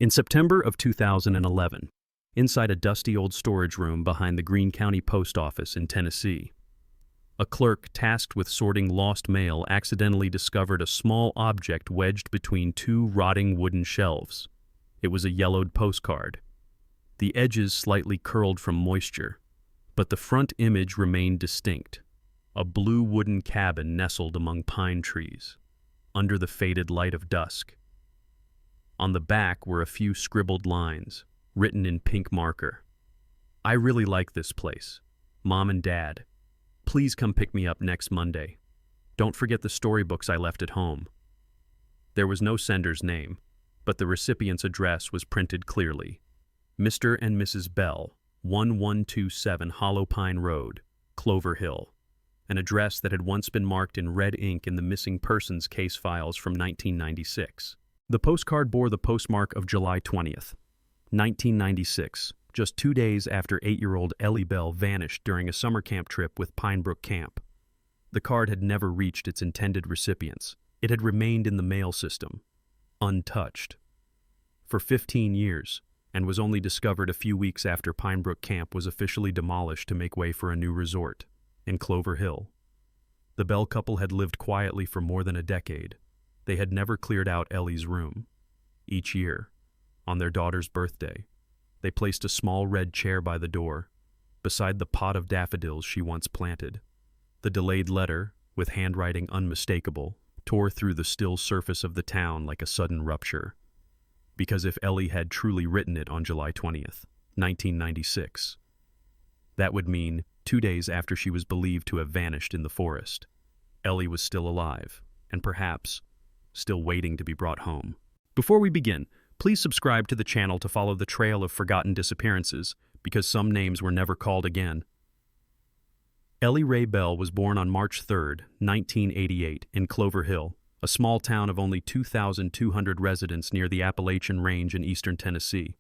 In September of 2011, inside a dusty old storage room behind the Greene County Post Office in Tennessee, a clerk tasked with sorting lost mail accidentally discovered a small object wedged between two rotting wooden shelves. It was a yellowed postcard. The edges slightly curled from moisture, but the front image remained distinct. A blue wooden cabin nestled among pine trees, under the faded light of dusk. On the back were a few scribbled lines, written in pink marker. "I really like this place. Mom and Dad, please come pick me up next Monday. Don't forget the storybooks I left at home." There was no sender's name, but the recipient's address was printed clearly. Mr. and Mrs. Bell, 1127 Hollow Pine Road, Clover Hill, an address that had once been marked in red ink in the missing persons case files from 1996. The postcard bore the postmark of July 20th, 1996, just 2 days after 8-year-old Ellie Bell vanished during a summer camp trip with Pinebrook Camp. The card had never reached its intended recipients. It had remained in the mail system, untouched, for 15 years, and was only discovered a few weeks after Pinebrook Camp was officially demolished to make way for a new resort in Clover Hill. The Bell couple had lived quietly for more than a decade. They had never cleared out Ellie's room. Each year, on their daughter's birthday, they placed a small red chair by the door, beside the pot of daffodils she once planted. The delayed letter, with handwriting unmistakable, tore through the still surface of the town like a sudden rupture. Because if Ellie had truly written it on July 20th, 1996, that would mean 2 days after she was believed to have vanished in the forest, Ellie was still alive, and perhaps still waiting to be brought home. Before we begin, please subscribe to the channel to follow the trail of forgotten disappearances, because some names were never called again. Ellie Ray Bell was born on March 3, 1988, in Clover Hill, a small town of only 2,200 residents near the Appalachian Range in eastern Tennessee.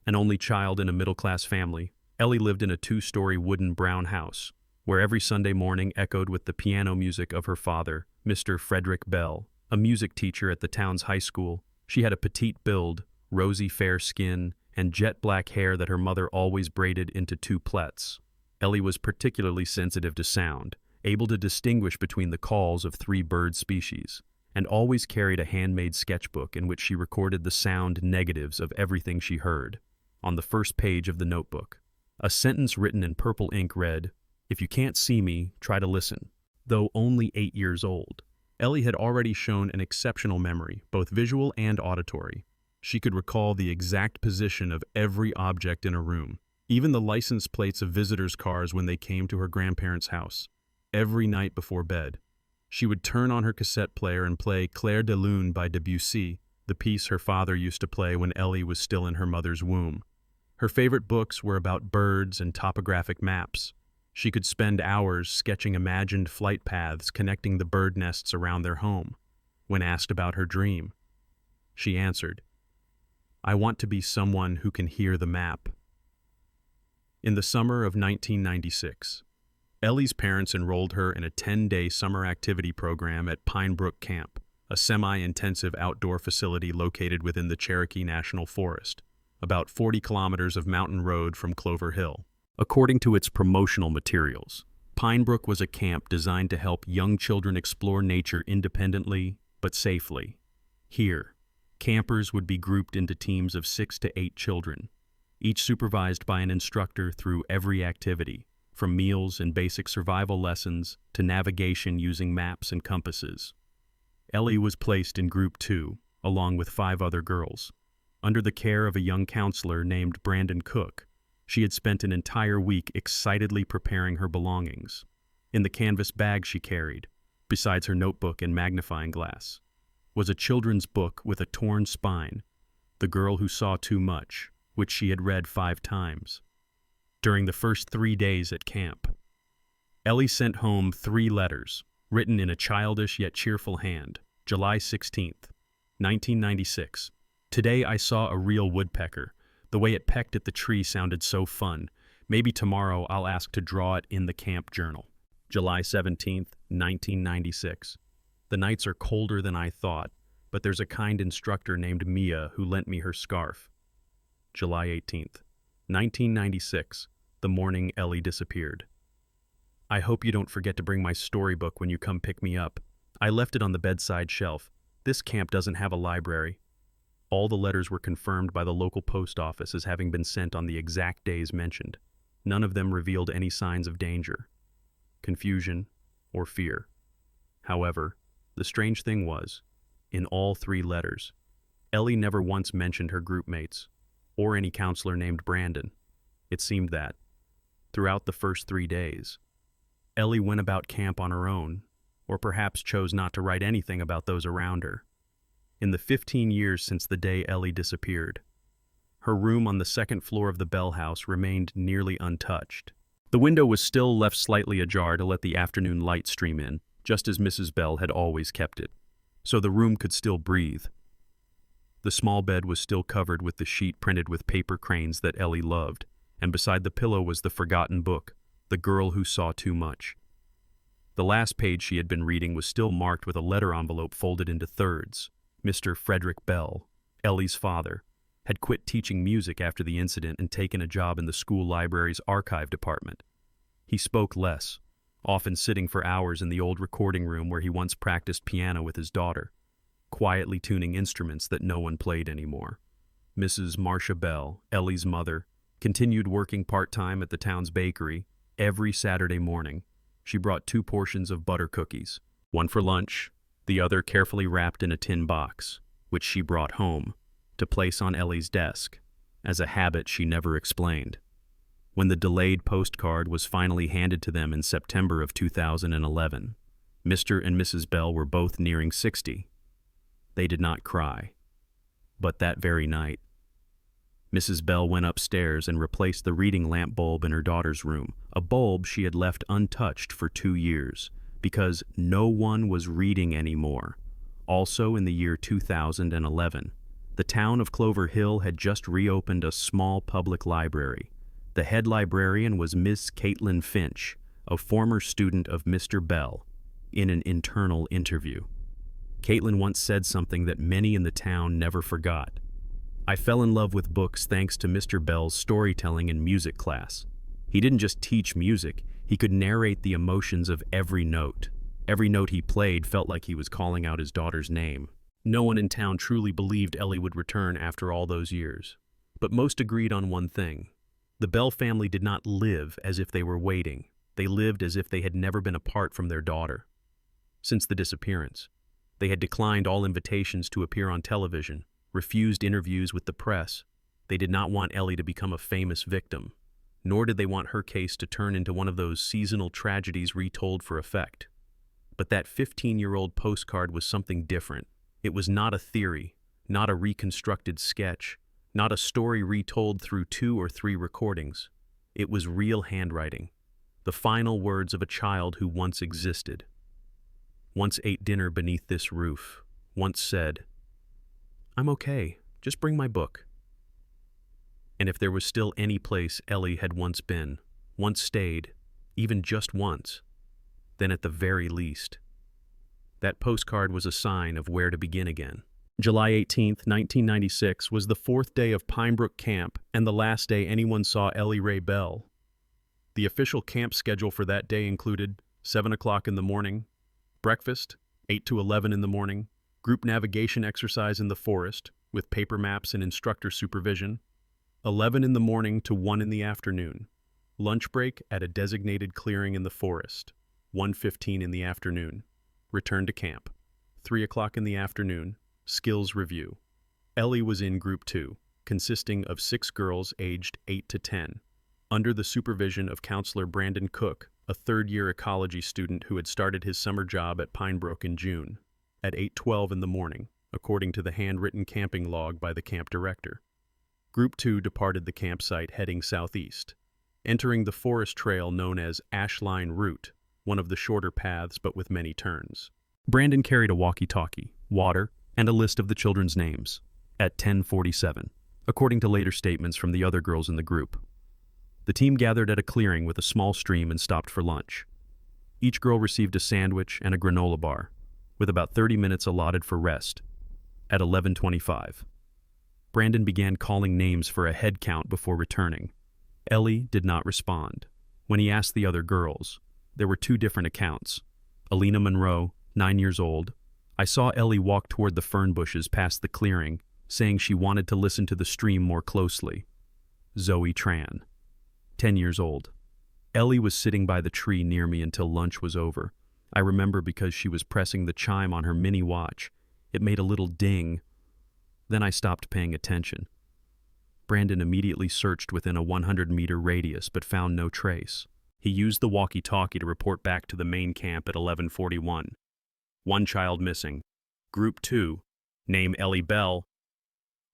An only child in a middle-class family, Ellie lived in a 2-story wooden brown house, where every Sunday morning echoed with the piano music of her father, Mr. Frederick Bell, a music teacher at the town's high school. She had a petite build, rosy fair skin, and jet black hair that her mother always braided into 2 plaits. Ellie was particularly sensitive to sound, able to distinguish between the calls of 3 bird species, and always carried a handmade sketchbook in which she recorded the sound negatives of everything she heard. On the first page of the notebook, a sentence written in purple ink read, "If you can't see me, try to listen." Though only 8 years old, Ellie had already shown an exceptional memory, both visual and auditory. She could recall the exact position of every object in a room, even the license plates of visitors' cars when they came to her grandparents' house. Every night before bed, she would turn on her cassette player and play Clair de Lune by Debussy, the piece her father used to play when Ellie was still in her mother's womb. Her favorite books were about birds and topographic maps. She could spend hours sketching imagined flight paths connecting the bird nests around their home. When asked about her dream, she answered, "I want to be someone who can hear the map." In the summer of 1996, Ellie's parents enrolled her in a 10-day summer activity program at Pinebrook Camp, a semi-intensive outdoor facility located within the Cherokee National Forest, about 40 kilometers of mountain road from Clover Hill. According to its promotional materials, Pinebrook was a camp designed to help young children explore nature independently but safely. Here, campers would be grouped into teams of 6 to 8 children, each supervised by an instructor through every activity, from meals and basic survival lessons to navigation using maps and compasses. Ellie was placed in Group 2, along with 5 other girls. Under the care of a young counselor named Brandon Cook, she had spent an entire week excitedly preparing her belongings. In the canvas bag she carried, besides her notebook and magnifying glass, was a children's book with a torn spine, The Girl Who Saw Too Much, which she had read 5 times. During the first 3 days at camp, Ellie sent home 3 letters, written in a childish yet cheerful hand. July 16th, 1996. Today I saw a real woodpecker. The way it pecked at the tree sounded so fun. Maybe tomorrow I'll ask to draw it in the camp journal. July 17th, 1996. The nights are colder than I thought, but there's a kind instructor named Mia who lent me her scarf. July 18th, 1996, the morning Ellie disappeared. I hope you don't forget to bring my storybook when you come pick me up. I left it on the bedside shelf. This camp doesn't have a library. All the letters were confirmed by the local post office as having been sent on the exact days mentioned. None of them revealed any signs of danger, confusion, or fear. However, the strange thing was, in all 3 letters, Ellie never once mentioned her group mates, or any counselor named Brandon. It seemed that, throughout the first 3 days, Ellie went about camp on her own, or perhaps chose not to write anything about those around her. In the 15 years since the day Ellie disappeared, her room on the 2nd floor of the Bell house remained nearly untouched. The window was still left slightly ajar to let the afternoon light stream in, just as Mrs. Bell had always kept it, so the room could still breathe. The small bed was still covered with the sheet printed with paper cranes that Ellie loved, and beside the pillow was the forgotten book, The Girl Who Saw Too Much. The last page she had been reading was still marked with a letter envelope folded into thirds. Mr. Frederick Bell, Ellie's father, had quit teaching music after the incident and taken a job in the school library's archive department. He spoke less, often sitting for hours in the old recording room where he once practiced piano with his daughter, quietly tuning instruments that no one played anymore. Mrs. Marcia Bell, Ellie's mother, continued working part-time at the town's bakery. Every Saturday morning, she brought 2 portions of butter cookies, one for lunch, the other carefully wrapped in a tin box, which she brought home, to place on Ellie's desk, as a habit she never explained. When the delayed postcard was finally handed to them in September of 2011, Mr. and Mrs. Bell were both nearing 60. They did not cry. But that very night, Mrs. Bell went upstairs and replaced the reading lamp bulb in her daughter's room, a bulb she had left untouched for 2 years, because no one was reading anymore. Also in the year 2011, the town of Clover Hill had just reopened a small public library. The head librarian was Miss Caitlin Finch, a former student of Mr. Bell, in an internal interview. Caitlin once said something that many in the town never forgot. I fell in love with books thanks to Mr. Bell's storytelling in music class. He didn't just teach music, he could narrate the emotions of every note. Every note he played felt like he was calling out his daughter's name. No one in town truly believed Ellie would return after all those years. But most agreed on one thing. The Bell family did not live as if they were waiting. They lived as if they had never been apart from their daughter. Since the disappearance, they had declined all invitations to appear on television, refused interviews with the press. They did not want Ellie to become a famous victim, nor did they want her case to turn into one of those seasonal tragedies retold for effect. But that 15-year-old postcard was something different. It was not a theory, not a reconstructed sketch, not a story retold through 2 or 3 recordings. It was real handwriting, the final words of a child who once existed, once ate dinner beneath this roof, once said, "I'm okay, just bring my book." And if there was still any place Ellie had once been, once stayed, even just once, then at the very least, that postcard was a sign of where to begin again. July 18th, 1996 was the 4th day of Pinebrook Camp and the last day anyone saw Ellie Ray Bell. The official camp schedule for that day included 7 o'clock in the morning, breakfast, 8 to 11 in the morning, group navigation exercise in the forest with paper maps and instructor supervision, 11 in the morning to 1 in the afternoon, lunch break at a designated clearing in the forest, 1:15 in the afternoon, return to camp, 3 o'clock in the afternoon, skills review. Ellie was in Group 2, consisting of 6 girls aged 8 to 10, under the supervision of Counselor Brandon Cook, a third-year ecology student who had started his summer job at Pinebrook in June, at 8:12 in the morning, according to the handwritten camping log by the camp director. Group 2 departed the campsite heading southeast, entering the forest trail known as Ashline Route, one of the shorter paths but with many turns. Brandon carried a walkie-talkie, water, and a list of the children's names, at 10:47, according to later statements from the other girls in the group. The team gathered at a clearing with a small stream and stopped for lunch. Each girl received a sandwich and a granola bar, with about 30 minutes allotted for rest. At 11:25, Brandon began calling names for a head count before returning. Ellie did not respond. When he asked the other girls, there were two different accounts. Alina Monroe, 9 years old. I saw Ellie walk toward the fern bushes past the clearing, saying she wanted to listen to the stream more closely. Zoe Tran, 10 years old. Ellie was sitting by the tree near me until lunch was over. I remember because she was pressing the chime on her mini watch. It made a little ding. Then I stopped paying attention. Brandon immediately searched within a 100-meter radius but found no trace. He used the walkie-talkie to report back to the main camp at 11:41. One child missing. Group 2. Name Ellie Bell.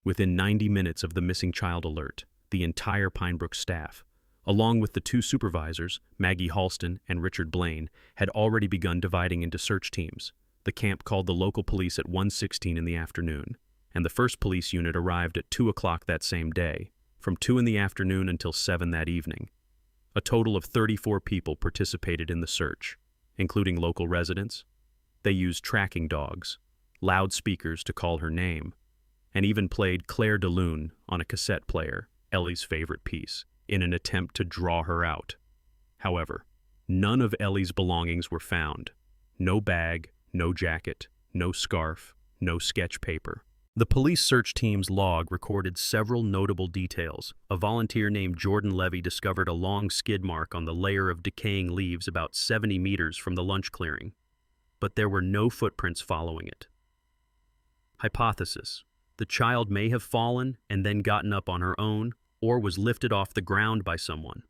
Within 90 minutes of the missing child alert, the entire Pinebrook staff, along with the two supervisors, Maggie Halston and Richard Blaine, had already begun dividing into search teams. The camp called the local police at 1:16 in the afternoon, and the first police unit arrived at 2 o'clock that same day, from 2 in the afternoon until 7 that evening. A total of 34 people participated in the search, including local residents. They used tracking dogs, loudspeakers to call her name, and even played Claire de Lune on a cassette player, Ellie's favorite piece, in an attempt to draw her out. However, none of Ellie's belongings were found. No bag, no jacket, no scarf, no sketch paper. The police search team's log recorded several notable details. A volunteer named Jordan Levy discovered a long skid mark on the layer of decaying leaves about 70 meters from the lunch clearing, but there were no footprints following it. Hypothesis: the child may have fallen and then gotten up on her own, or was lifted off the ground by someone.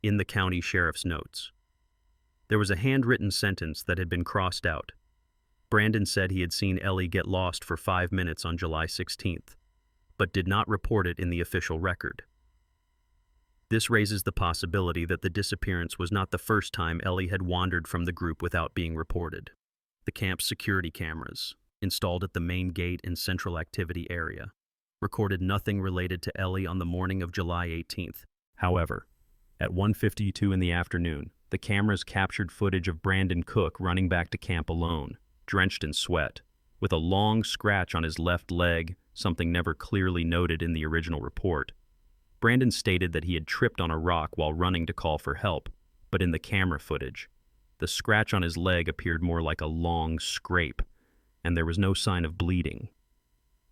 In the county sheriff's notes, there was a handwritten sentence that had been crossed out. Brandon said he had seen Ellie get lost for 5 minutes on July 16th, but did not report it in the official record. This raises the possibility that the disappearance was not the first time Ellie had wandered from the group without being reported. The camp's security cameras, installed at the main gate in Central Activity Area, recorded nothing related to Ellie on the morning of July 18th. However, at 1:52 in the afternoon, the cameras captured footage of Brandon Cook running back to camp alone, drenched in sweat, with a long scratch on his left leg, something never clearly noted in the original report. Brandon stated that he had tripped on a rock while running to call for help, but in the camera footage, the scratch on his leg appeared more like a long scrape, and there was no sign of bleeding.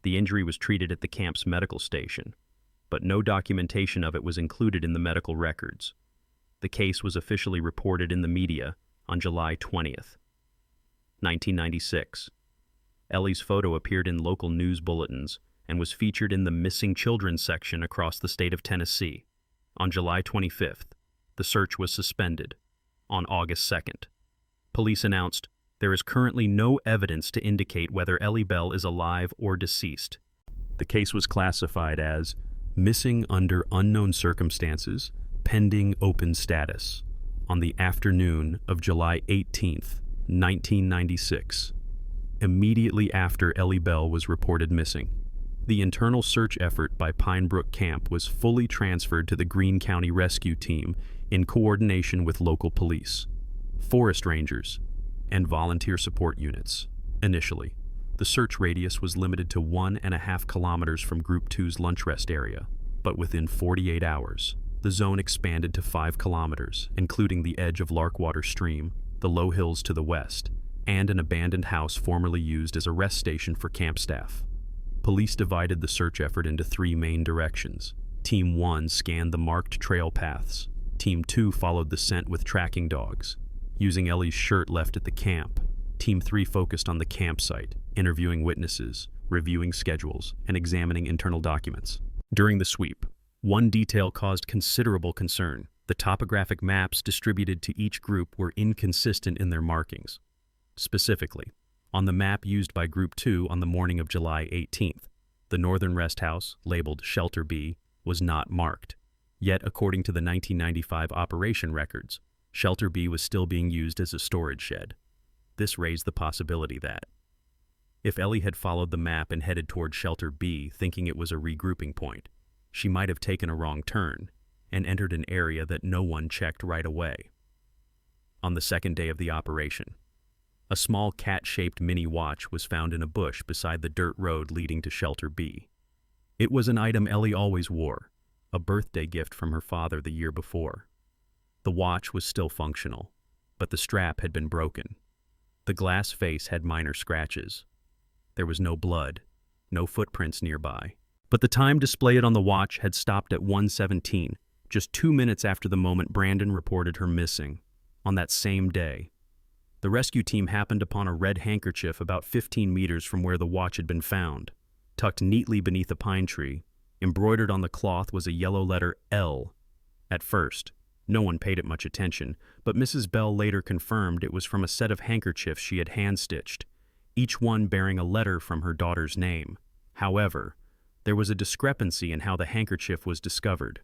The injury was treated at the camp's medical station, but no documentation of it was included in the medical records. The case was officially reported in the media on July 20th. 1996. Ellie's photo appeared in local news bulletins and was featured in the Missing Children section across the state of Tennessee. On July 25th, the search was suspended. On August 2nd, police announced, "There is currently no evidence to indicate whether Ellie Bell is alive or deceased." The case was classified as missing under unknown circumstances, pending open status, on the afternoon of July 18th, 1996, immediately after Ellie Bell was reported missing. The internal search effort by Pinebrook Camp was fully transferred to the Greene County Rescue Team in coordination with local police, forest rangers, and volunteer support units. Initially, the search radius was limited to 1.5 kilometers from Group 2's lunch rest area, but within 48 hours, the zone expanded to 5 kilometers, including the edge of Larkwater Stream, the low hills to the west, and an abandoned house formerly used as a rest station for camp staff. Police divided the search effort into 3 main directions. Team 1 scanned the marked trail paths. Team 2 followed the scent with tracking dogs. Using Ellie's shirt left at the camp, Team 3 focused on the campsite, interviewing witnesses, reviewing schedules, and examining internal documents. During the sweep, one detail caused considerable concern. The topographic maps distributed to each group were inconsistent in their markings. Specifically, on the map used by Group 2 on the morning of July 18th, the northern rest house, labeled Shelter B, was not marked. Yet, according to the 1995 operation records, Shelter B was still being used as a storage shed. This raised the possibility that, if Ellie had followed the map and headed toward Shelter B thinking it was a regrouping point, she might have taken a wrong turn and entered an area that no one checked right away. On the second day of the operation, A small cat-shaped mini watch was found in a bush beside the dirt road leading to Shelter B. It was an item Ellie always wore, a birthday gift from her father the year before. The watch was still functional, but the strap had been broken. The glass face had minor scratches. There was no blood, no footprints nearby. But the time displayed on the watch had stopped at 1:17, just 2 minutes after the moment Brandon reported her missing. On that same day, the rescue team happened upon a red handkerchief about 15 meters from where the watch had been found. Tucked neatly beneath a pine tree, embroidered on the cloth was a yellow letter L. At first, no one paid it much attention, but Mrs. Bell later confirmed it was from a set of handkerchiefs she had hand-stitched, each one bearing a letter from her daughter's name. However, there was a discrepancy in how the handkerchief was discovered.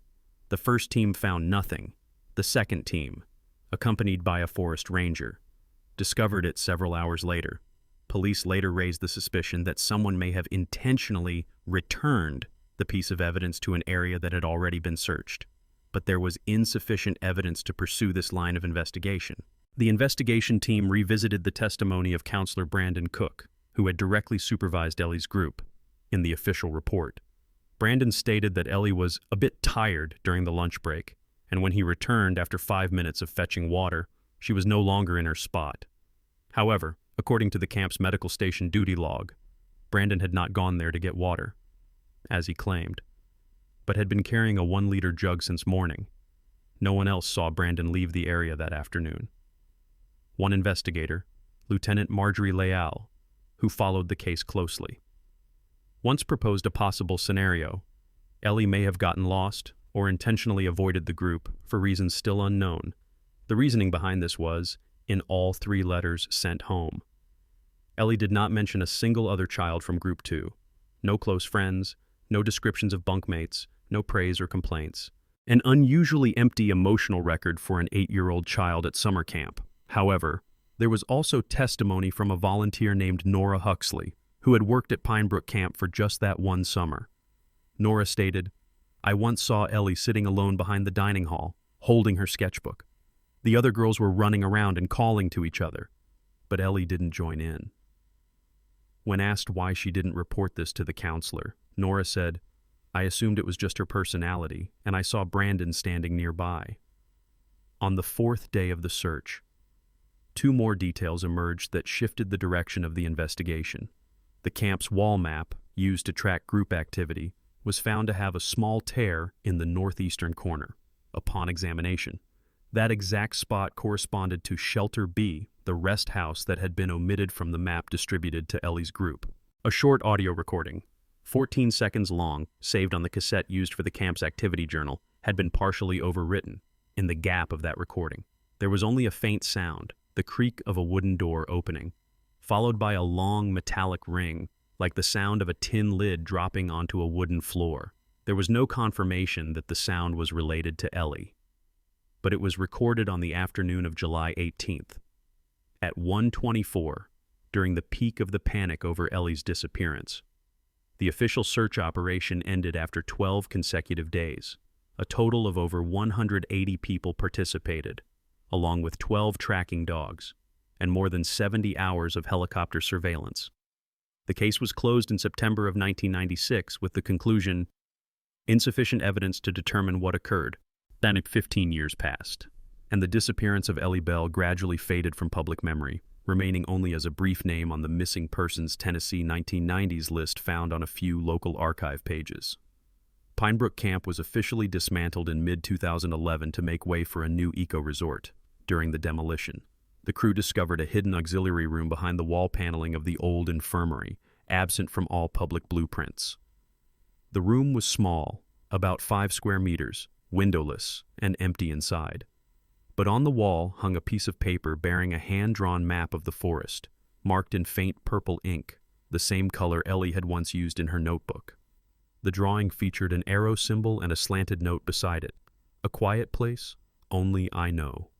The first team found nothing. The second team, accompanied by a forest ranger, discovered it several hours later. Police later raised the suspicion that someone may have intentionally returned the piece of evidence to an area that had already been searched. But there was insufficient evidence to pursue this line of investigation. The investigation team revisited the testimony of Counselor Brandon Cook, who had directly supervised Ellie's group. In the official report, Brandon stated that Ellie was a bit tired during the lunch break, and when he returned after 5 minutes of fetching water, she was no longer in her spot. However, according to the camp's medical station duty log, Brandon had not gone there to get water, as he claimed, but had been carrying a 1-liter jug since morning. No one else saw Brandon leave the area that afternoon. One investigator, Lieutenant Marjorie Leal, who followed the case closely, once proposed a possible scenario. Ellie may have gotten lost or intentionally avoided the group for reasons still unknown. The reasoning behind this was, in all 3 letters sent home, Ellie did not mention a single other child from Group 2. No close friends, no descriptions of bunkmates, no praise or complaints. An unusually empty emotional record for an 8-year-old child at summer camp. However, there was also testimony from a volunteer named Nora Huxley, who had worked at Pine Brook Camp for just that one summer. Nora stated, "I once saw Ellie sitting alone behind the dining hall, holding her sketchbook. The other girls were running around and calling to each other, but Ellie didn't join in." When asked why she didn't report this to the counselor, Nora said, "I assumed it was just her personality, and I saw Brandon standing nearby." On the 4th day of the search, 2 more details emerged that shifted the direction of the investigation. The camp's wall map, used to track group activity, was found to have a small tear in the northeastern corner. Upon examination, that exact spot corresponded to Shelter B, the rest house that had been omitted from the map distributed to Ellie's group. A short audio recording, 14 seconds long, saved on the cassette used for the camp's activity journal, had been partially overwritten. In the gap of that recording, there was only a faint sound, the creak of a wooden door opening, followed by a long metallic ring, like the sound of a tin lid dropping onto a wooden floor. There was no confirmation that the sound was related to Ellie, but it was recorded on the afternoon of July 18th. At 1:24, during the peak of the panic over Ellie's disappearance. The official search operation ended after 12 consecutive days. A total of over 180 people participated, along with 12 tracking dogs, and more than 70 hours of helicopter surveillance. The case was closed in September of 1996 with the conclusion, insufficient evidence to determine what occurred. Then 15 years passed, and the disappearance of Ellie Bell gradually faded from public memory, remaining only as a brief name on the Missing Persons Tennessee 1990s list found on a few local archive pages. Pine Brook Camp was officially dismantled in mid-2011 to make way for a new eco-resort. During the demolition, the crew discovered a hidden auxiliary room behind the wall paneling of the old infirmary, absent from all public blueprints. The room was small, about 5 square meters, windowless, and empty inside. But on the wall hung a piece of paper bearing a hand-drawn map of the forest, marked in faint purple ink, the same color Ellie had once used in her notebook. The drawing featured an arrow symbol and a slanted note beside it. "A quiet place, only I know."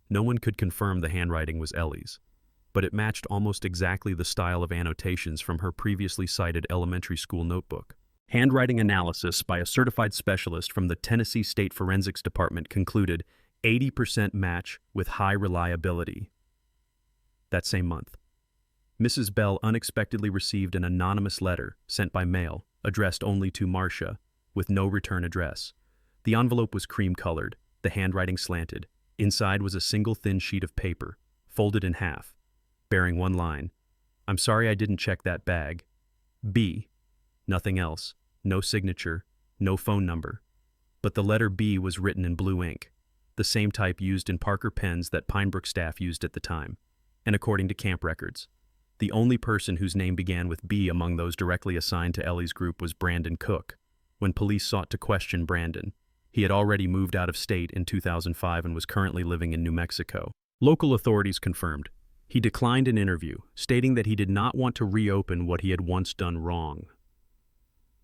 No one could confirm the handwriting was Ellie's, but it matched almost exactly the style of annotations from her previously cited elementary school notebook. Handwriting analysis by a certified specialist from the Tennessee State Forensics Department concluded 80% match with high reliability. that same month. Mrs. Bell unexpectedly received an anonymous letter sent by mail, addressed only to Marcia, with no return address. The envelope was cream-colored, the handwriting slanted. Inside was a single thin sheet of paper, folded in half, bearing one line: "I'm sorry I didn't check that bag. B." Nothing else, no signature, no phone number. But the letter B was written in blue ink, the same type used in Parker pens that Pinebrook staff used at the time. And according to camp records, the only person whose name began with B among those directly assigned to Ellie's group was Brandon Cook. When police sought to question Brandon, he had already moved out of state in 2005 and was currently living in New Mexico. Local authorities confirmed. He declined an interview, stating that he did not want to reopen what he had once done wrong.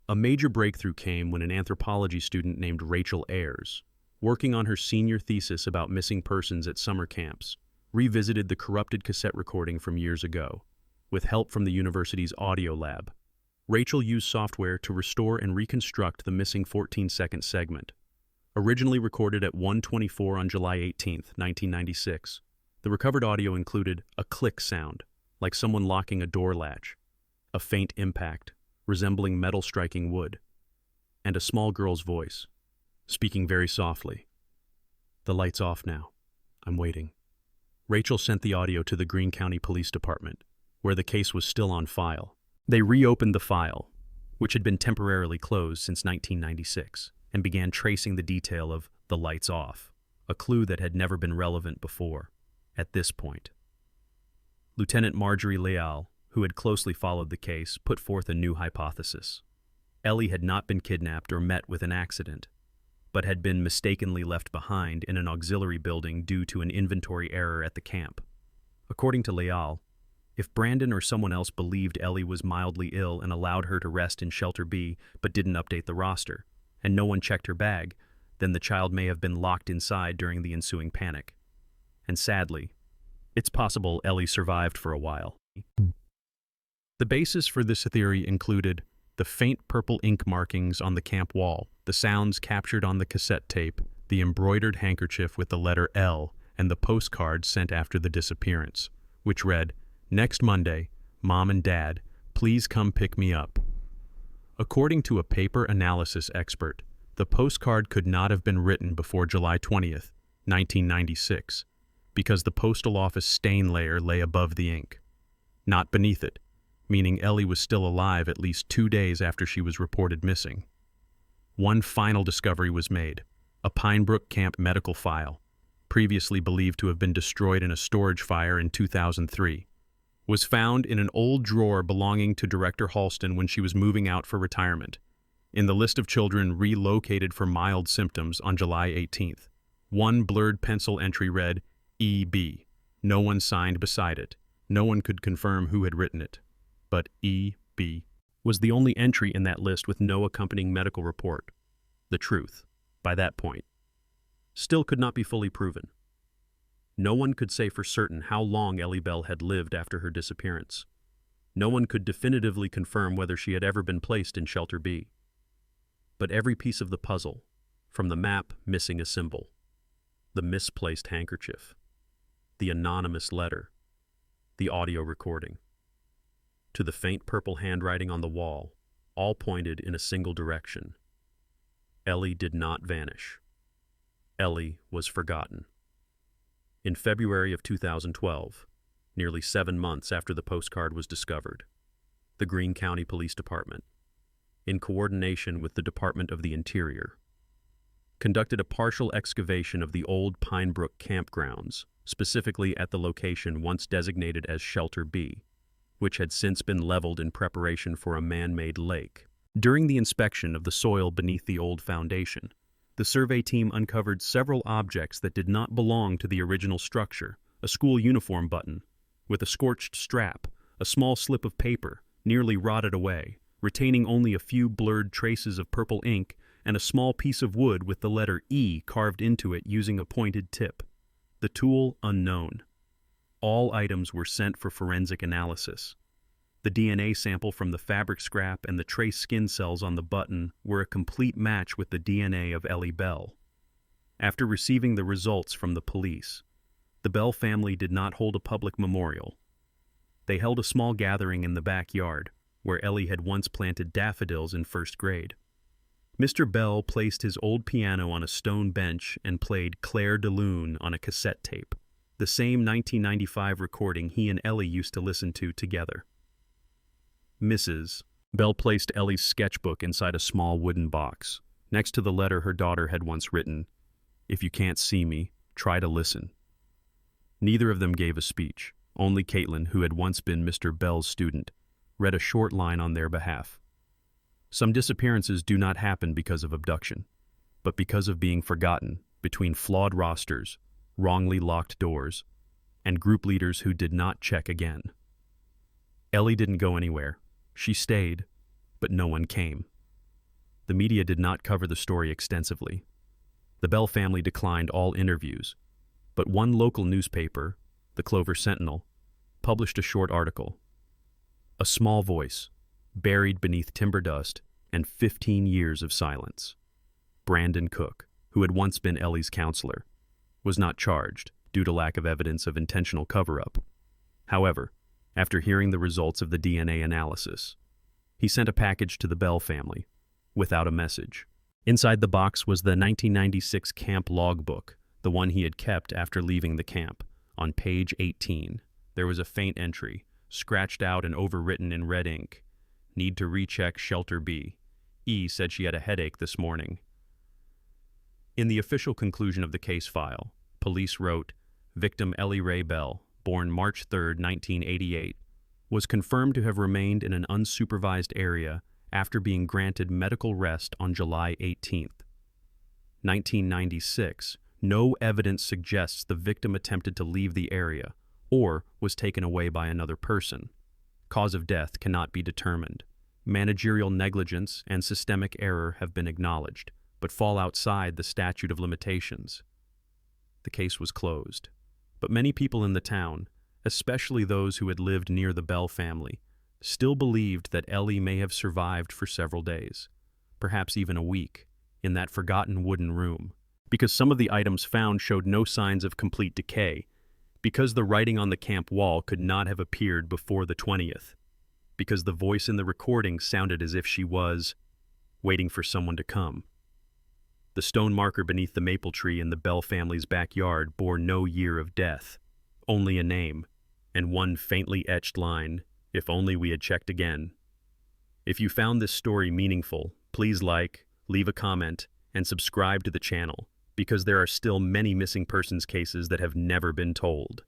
A major breakthrough came when an anthropology student named Rachel Ayers, working on her senior thesis about missing persons at summer camps, revisited the corrupted cassette recording from years ago, with help from the university's audio lab. Rachel used software to restore and reconstruct the missing 14-second segment. Originally recorded at 1:24 on July 18, 1996, the recovered audio included a click sound, like someone locking a door latch, a faint impact, resembling metal striking wood, and a small girl's voice, speaking very softly. "The light's off now. I'm waiting." Rachel sent the audio to the Greene County Police Department, where the case was still on file. They reopened the file, which had been temporarily closed since 1996, and began tracing the detail of "the lights off," a clue that had never been relevant before. At this point, Lieutenant Marjorie Leal, who had closely followed the case, put forth a new hypothesis. Ellie had not been kidnapped or met with an accident, but had been mistakenly left behind in an auxiliary building due to an inventory error at the camp. According to Leal, if Brandon or someone else believed Ellie was mildly ill and allowed her to rest in Shelter B but didn't update the roster, and no one checked her bag, then the child may have been locked inside during the ensuing panic. And sadly, it's possible Ellie survived for a while. The basis for this theory included the faint purple ink markings on the camp wall, the sounds captured on the cassette tape, the embroidered handkerchief with the letter L, and the postcard sent after the disappearance, which read, "Next Monday, Mom and Dad, please come pick me up." According to a paper analysis expert, the postcard could not have been written before July 20th, 1996, because the postal office stain layer lay above the ink, not beneath it, meaning Ellie was still alive at least 2 days after she was reported missing. One final discovery was made: a Pinebrook camp medical file, previously believed to have been destroyed in a storage fire in 2003, was found in an old drawer belonging to Director Halston when she was moving out for retirement, in the list of children relocated for mild symptoms on July 18th. One blurred pencil entry read, "E.B." No one signed beside it. No one could confirm who had written it. But E.B. was the only entry in that list with no accompanying medical report. The truth, by that point, still could not be fully proven. No one could say for certain how long Ellie Bell had lived after her disappearance. No one could definitively confirm whether she had ever been placed in Shelter B. But every piece of the puzzle, from the map missing a symbol, the misplaced handkerchief, the anonymous letter, the audio recording, to the faint purple handwriting on the wall, all pointed in a single direction. Ellie did not vanish. Ellie was forgotten. In February of 2012, nearly 7 months after the postcard was discovered, the Greene County Police Department, in coordination with the Department of the Interior, conducted a partial excavation of the old Pinebrook campgrounds, specifically at the location once designated as Shelter B, which had since been leveled in preparation for a man-made lake. During the inspection of the soil beneath the old foundation, the survey team uncovered several objects that did not belong to the original structure: a school uniform button with a scorched strap, a small slip of paper, nearly rotted away, retaining only a few blurred traces of purple ink, and a small piece of wood with the letter E carved into it using a pointed tip. The tool unknown. All items were sent for forensic analysis. The DNA sample from the fabric scrap and the trace skin cells on the button were a complete match with the DNA of Ellie Bell. After receiving the results from the police, The Bell family did not hold a public memorial. They held a small gathering in the backyard, where Ellie had once planted daffodils in first grade. Mr. Bell placed his old piano on a stone bench and played Claire de Lune on a cassette tape, the same 1995 recording he and Ellie used to listen to together. Mrs. Bell placed Ellie's sketchbook inside a small wooden box, next to the letter her daughter had once written, "If you can't see me, try to listen." Neither of them gave a speech. Only Caitlin, who had once been Mr. Bell's student, read a short line on their behalf. Some disappearances do not happen because of abduction, but because of being forgotten between flawed rosters, wrongly locked doors, and group leaders who did not check again. Ellie didn't go anywhere. She stayed, but no one came. The media did not cover the story extensively. The Bell family declined all interviews, but one local newspaper, the Clover Sentinel, published a short article. A small voice, buried beneath timber dust and 15 years of silence. Brandon Cook, who had once been Ellie's counselor, was not charged due to lack of evidence of intentional cover-up. However, after hearing the results of the DNA analysis, he sent a package to the Bell family, without a message. Inside the box was the 1996 camp logbook, the one he had kept after leaving the camp. On page 18, there was a faint entry, scratched out and overwritten in red ink. Need to recheck shelter B. E said she had a headache this morning. In the official conclusion of the case file, police wrote, victim Ellie Ray Bell, born March 3, 1988, was confirmed to have remained in an unsupervised area after being granted medical rest on July 18, 1996. No evidence suggests the victim attempted to leave the area or was taken away by another person. Cause of death cannot be determined. Managerial negligence and systemic error have been acknowledged, but fall outside the statute of limitations. The case was closed, but many people in the town, especially those who had lived near the Bell family, still believed that Ellie may have survived for several days, perhaps even a week, in that forgotten wooden room, because some of the items found showed no signs of complete decay, because the writing on the camp wall could not have appeared before the 20th, because the voice in the recording sounded as if she was waiting for someone to come. The stone marker beneath the maple tree in the Bell family's backyard bore no year of death, only a name, and one faintly etched line, "If only we had checked again." If you found this story meaningful, please like, leave a comment, and subscribe to the channel, because there are still many missing persons cases that have never been told.